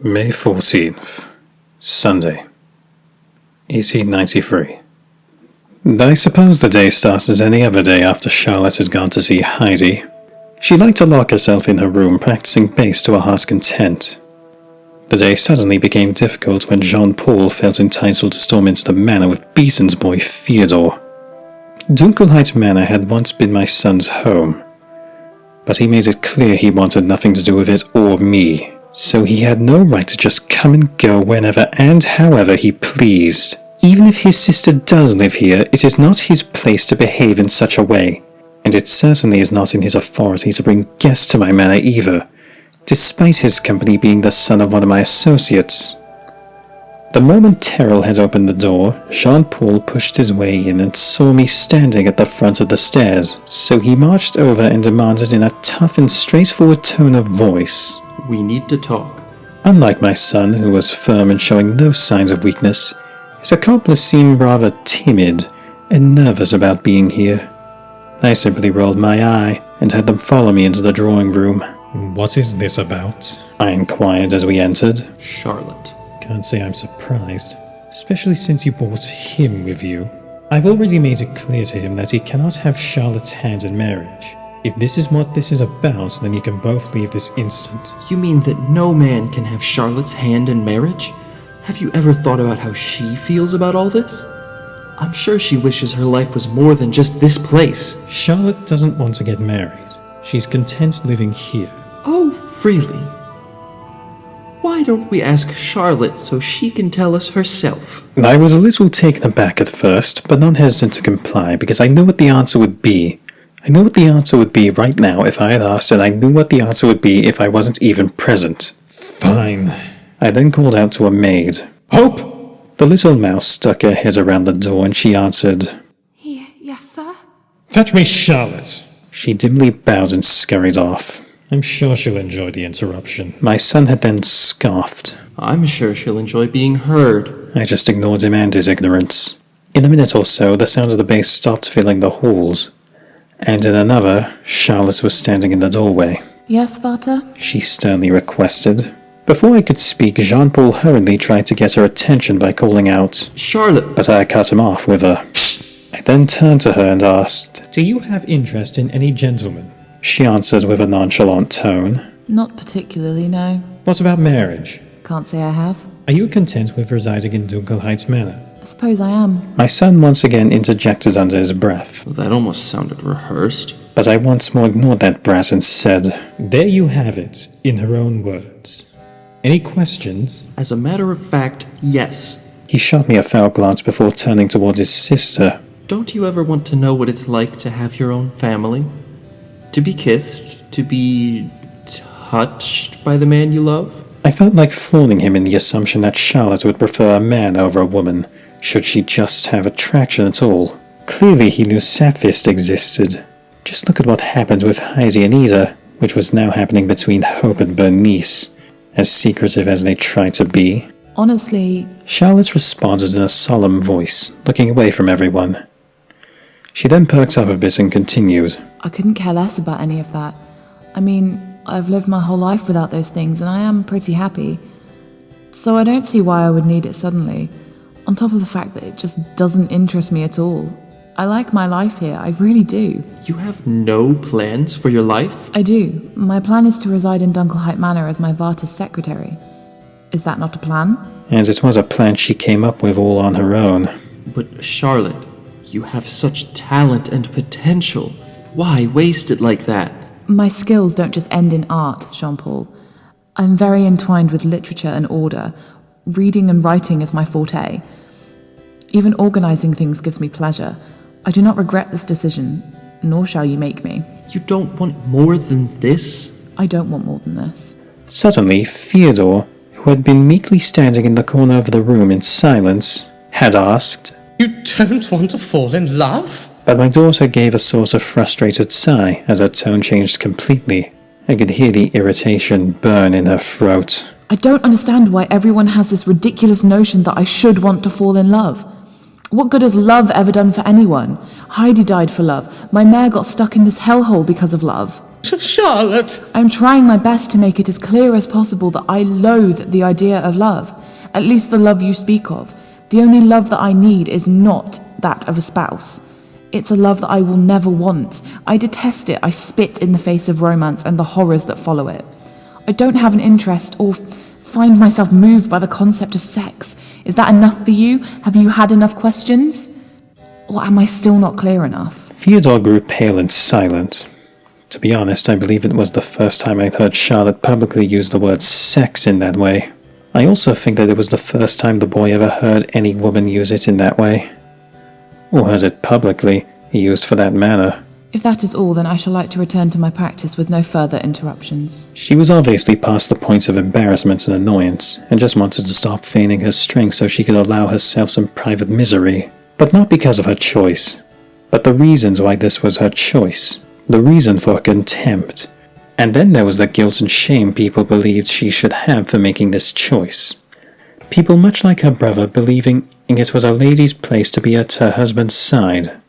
May 14th, Sunday, 1893. I suppose the day starts as any other day after Charlotte had gone to see Heidi. She liked to lock herself in her room, practicing bass to her heart's content. The day suddenly became difficult when Jean-Paul felt entitled to storm into the manor with Beeson's boy Theodore. Dunkelheit Manor had once been my son's home, but he made it clear he wanted nothing to do with it or me, so he had no right to just come and go whenever and however he pleased. Even if his sister does live here, it is not his place to behave in such a way, and it certainly is not in his authority to bring guests to my manor either, despite his company being the son of one of my associates. The moment Terrell had opened the door, Jean-Paul pushed his way in and saw me standing at the front of the stairs, so he marched over and demanded in a tough and straightforward tone of voice, "We need to talk." Unlike my son, who was firm and showing no signs of weakness, his accomplice seemed rather timid and nervous about being here. I simply rolled my eye and had them follow me into the drawing room. "What is this about?" I inquired as we entered. Charlotte. Can't say I'm surprised, especially since you brought him with you. I've already made it clear to him that he cannot have Charlotte's hand in marriage. If this is what this is about, then you can both leave this instant. You mean that no man can have Charlotte's hand in marriage? Have you ever thought about how she feels about all this? I'm sure she wishes her life was more than just this place. Charlotte doesn't want to get married. She's content living here. Oh, really? Why don't we ask Charlotte so she can tell us herself? I was a little taken aback at first, but not hesitant to comply, because I knew what the answer would be. I knew what the answer would be right now if I had asked, and I knew what the answer would be if I wasn't even present. Fine. I then called out to a maid. Hope! The little mouse stuck her head around the door and she answered, Yes, sir? Fetch me Charlotte! She dimly bowed and scurried off. I'm sure she'll enjoy the interruption. My son had then scoffed. I'm sure she'll enjoy being heard. I just ignored him and his ignorance. In a minute or so, the sound of the bass stopped filling the halls, and in another, Charlotte was standing in the doorway. Yes, Vater? She sternly requested. Before I could speak, Jean-Paul hurriedly tried to get her attention by calling out, Charlotte! but I cut him off with a... I then turned to her and asked, Do you have interest in any gentleman? She answered with a nonchalant tone, Not particularly, no. What about marriage? Can't say I have. Are you content with residing in Dunkelheit Manor? I suppose I am. My son once again interjected under his breath, That almost sounded rehearsed. but I once more ignored that brat and said, There you have it, in her own words. Any questions? As a matter of fact, yes. He shot me a foul glance before turning toward his sister. Don't you ever want to know what it's like to have your own family? To be kissed? To be touched by the man you love? I felt like fooling him in the assumption that Charlotte would prefer a man over a woman, should she just have attraction at all. Clearly he knew Sapphist existed. Just look at what happened with Heidi and Ida, which was now happening between Hope and Bernice, as secretive as they tried to be. Honestly, Charlotte responded in a solemn voice, looking away from everyone. She then perked up a bit and continued. I couldn't care less about any of that. I mean, I've lived my whole life without those things, and I am pretty happy. So I don't see why I would need it suddenly, on top of the fact that it just doesn't interest me at all. I like my life here, I really do. You have no plans for your life? I do. My plan is to reside in Dunkelheit Manor as my Vater's secretary. Is that not a plan? And it was a plan she came up with all on her own. But Charlotte, you have such talent and potential. Why waste it like that? My skills don't just end in art, Jean-Paul. I'm very entwined with literature and order. Reading and writing is my forte. Even organizing things gives me pleasure. I do not regret this decision, nor shall you make me. You don't want more than this? I don't want more than this. Suddenly, Theodore, who had been meekly standing in the corner of the room in silence, had asked, You don't want to fall in love? But my daughter gave a sort of frustrated sigh as her tone changed completely. I could hear the irritation burn in her throat. I don't understand why everyone has this ridiculous notion that I should want to fall in love. What good has love ever done for anyone? Heidi died for love. My mare got stuck in this hellhole because of love. Charlotte! I'm trying my best to make it as clear as possible that I loathe the idea of love, at least the love you speak of. The only love that I need is not that of a spouse. It's a love that I will never want. I detest it. I spit in the face of romance and the horrors that follow it. I don't have an interest or find myself moved by the concept of sex. Is that enough for you? Have you had enough questions? Or am I still not clear enough? Theodore grew pale and silent. To be honest, I believe it was the first time I'd heard Charlotte publicly use the word sex in that way. I also think that it was the first time the boy ever heard any woman use it in that way. Or heard it publicly, used for that manner. If that is all, then I shall like to return to my practice with no further interruptions. She was obviously past the point of embarrassment and annoyance, and just wanted to stop feigning her strength so she could allow herself some private misery. But not because of her choice, but the reasons why this was her choice. The reason for her contempt. And then there was the guilt and shame people believed she should have for making this choice. People much like her brother believing it was a lady's place to be at her husband's side.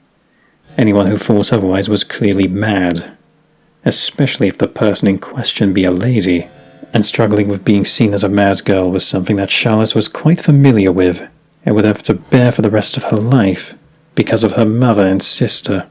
Anyone who thought otherwise was clearly mad, especially if the person in question be a lady, and struggling with being seen as a mad girl was something that Charlotte was quite familiar with, and would have to bear for the rest of her life, because of her mother and sister.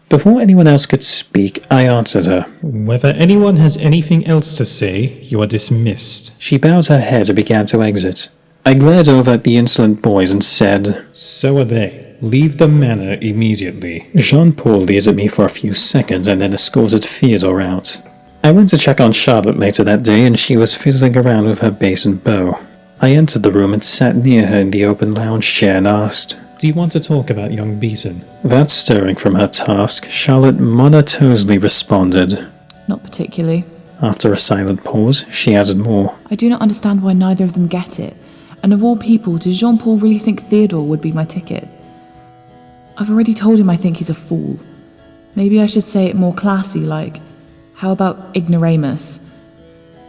Before anyone else could speak, I answered her. Whether anyone has anything else to say, you are dismissed. She bowed her head and began to exit. I glared over at the insolent boys and said, So are they. Leave the manor immediately. Jean-Paul gazed at me for a few seconds and then escorted Theodore out. I went to check on Charlotte later that day, and she was fiddling around with her bass and bow. I entered the room and sat near her in the open lounge chair and asked, Do you want to talk about young Beeson? Without stirring from her task, Charlotte monotonously responded. Not particularly. After a silent pause, she added more. I do not understand why neither of them get it. And of all people, does Jean-Paul really think Theodore would be my ticket? I've already told him I think he's a fool. Maybe I should say it more classy, like, how about ignoramus?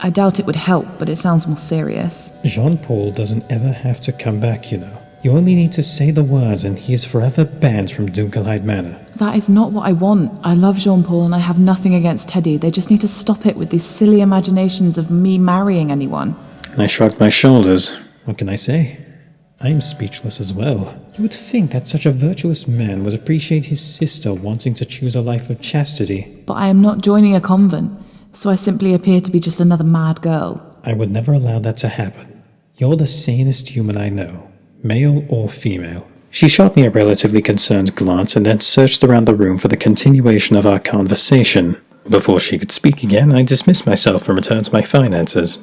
I doubt it would help, but it sounds more serious. Jean-Paul doesn't ever have to come back, you know. You only need to say the words and he is forever banned from Dunkelheit Manor. That is not what I want. I love Jean-Paul and I have nothing against Teddy. They just need to stop it with these silly imaginations of me marrying anyone. I shrugged my shoulders. What can I say? I'm speechless as well. You would think that such a virtuous man would appreciate his sister wanting to choose a life of chastity. But I am not joining a convent, so I simply appear to be just another mad girl. I would never allow that to happen. You're the sanest human I know, male or female. She shot me a relatively concerned glance and then searched around the room for the continuation of our conversation. Before she could speak again, I dismissed myself and returned to my finances.